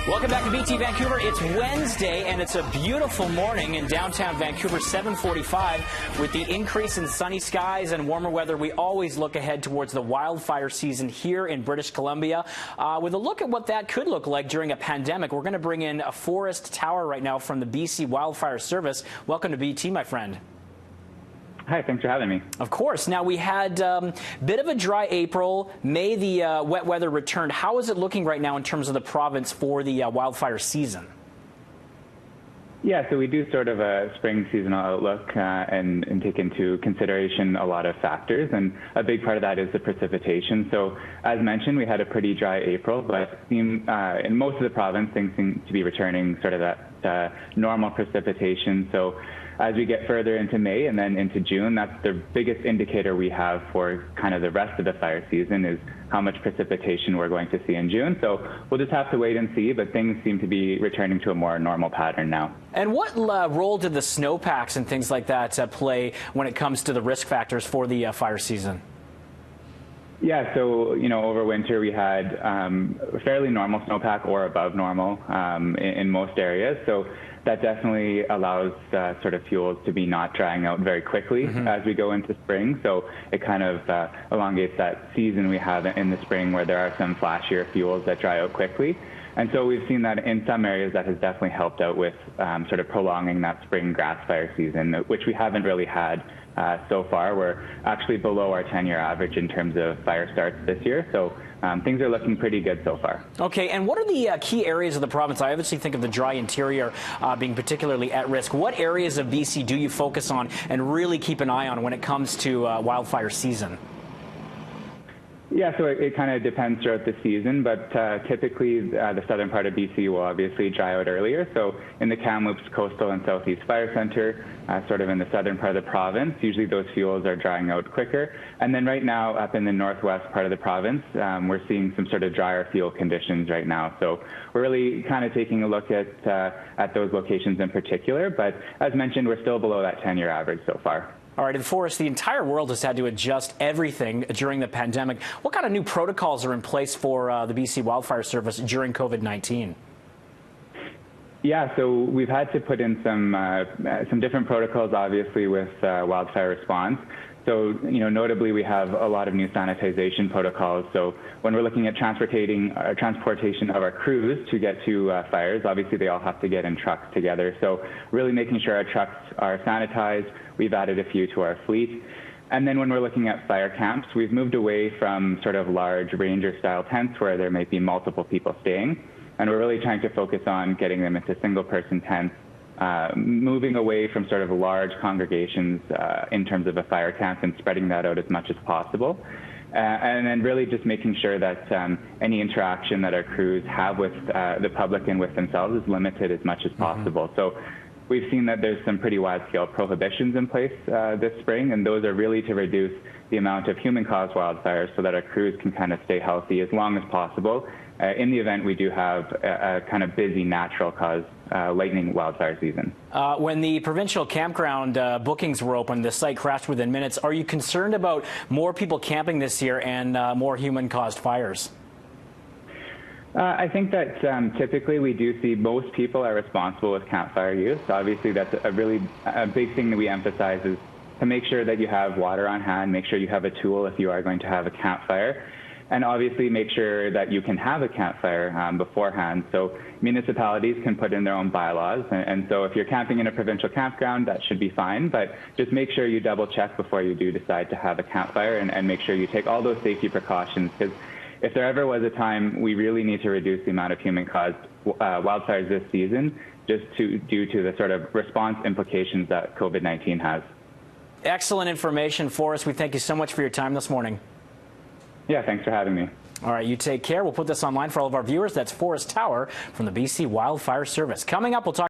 Welcome back to BT Vancouver. It's Wednesday, and it's a beautiful morning in downtown Vancouver, 7:45. With the increase in sunny skies and warmer weather, we always look ahead towards the wildfire season here in British Columbia. With a look at what that could look like during a pandemic, we're going to bring in Forrest Tower right now from the BC Wildfire Service. Welcome to BT, my friend. Hi, thanks for having me. Of course. Now, we had a bit of a dry April. May the wet weather returned. How is it looking right now in terms of the province for the wildfire season? Yeah, so we do sort of a spring seasonal outlook and take into consideration a lot of factors, and a big part of that is the precipitation. So as mentioned, we had a pretty dry April, but in most of the province, things seem to be returning sort of that normal precipitation. So as we get further into May and then into June, that's the biggest indicator we have for kind of the rest of the fire season is how much precipitation we're going to see in June. So we'll just have to wait and see, but things seem to be returning to a more normal pattern now. And what role did the snowpacks and things like that play when it comes to the risk factors for the fire season? Yeah, so, over winter we had fairly normal snowpack or above normal in most areas. So that definitely allows sort of fuels to be not drying out very quickly as we go into spring. So it kind of elongates that season we have in the spring where there are some flashier fuels that dry out quickly. And so we've seen that in some areas that has definitely helped out with sort of prolonging that spring grass fire season, which we haven't really had so far. We're actually below our 10-year average in terms of fire starts this year. So things are looking pretty good so far. Okay, and what are the key areas of the province? I obviously think of the dry interior being particularly at risk. What areas of BC do you focus on and really keep an eye on when it comes to wildfire season? Yeah, so it kind of depends throughout the season, but typically the southern part of BC will obviously dry out earlier. So in the Kamloops Coastal and Southeast Fire Center, sort of in the southern part of the province, usually those fuels are drying out quicker. And then right now up in the northwest part of the province, we're seeing some sort of drier fuel conditions right now. So we're really kind of taking a look at those locations in particular. But as mentioned, we're still below that 10-year average so far. All right, and Forrest, the entire world has had to adjust everything during the pandemic. What kind of new protocols are in place for the BC Wildfire Service during COVID-19? Yeah, so we've had to put in some different protocols, obviously, with wildfire response. So, notably, we have a lot of new sanitization protocols. So when we're looking at transportation of our crews to get to fires, obviously they all have to get in trucks together. So really making sure our trucks are sanitized. We've added a few to our fleet. And then when we're looking at fire camps, we've moved away from sort of large ranger-style tents where there might be multiple people staying. And we're really trying to focus on getting them into single-person tents, moving away from sort of large congregations in terms of a fire camp and spreading that out as much as possible. And then really just making sure that any interaction that our crews have with the public and with themselves is limited as much as possible. So we've seen that there's some pretty wide-scale prohibitions in place this spring, and those are really to reduce the amount of human-caused wildfires so that our crews can kind of stay healthy as long as possible in the event we do have a kind of busy natural-caused lightning wildfire season. When the provincial campground bookings were open, the site crashed within minutes. Are you concerned about more people camping this year and more human-caused fires? I think that typically we do see most people are responsible with campfire use. Obviously, that's a big thing that we emphasize is to make sure that you have water on hand, make sure you have a tool if you are going to have a campfire, and obviously make sure that you can have a campfire beforehand. So municipalities can put in their own bylaws, and so if you're camping in a provincial campground, that should be fine, but just make sure you double check before you do decide to have a campfire and make sure you take all those safety precautions, because if there ever was a time we really need to reduce the amount of human-caused wildfires this season, just due to the sort of response implications that COVID-19 has. Excellent information, Forrest. We thank you so much for your time this morning. Yeah, thanks for having me. All right, you take care. We'll put this online for all of our viewers. That's Forrest Tower from the BC Wildfire Service. Coming up, we'll talk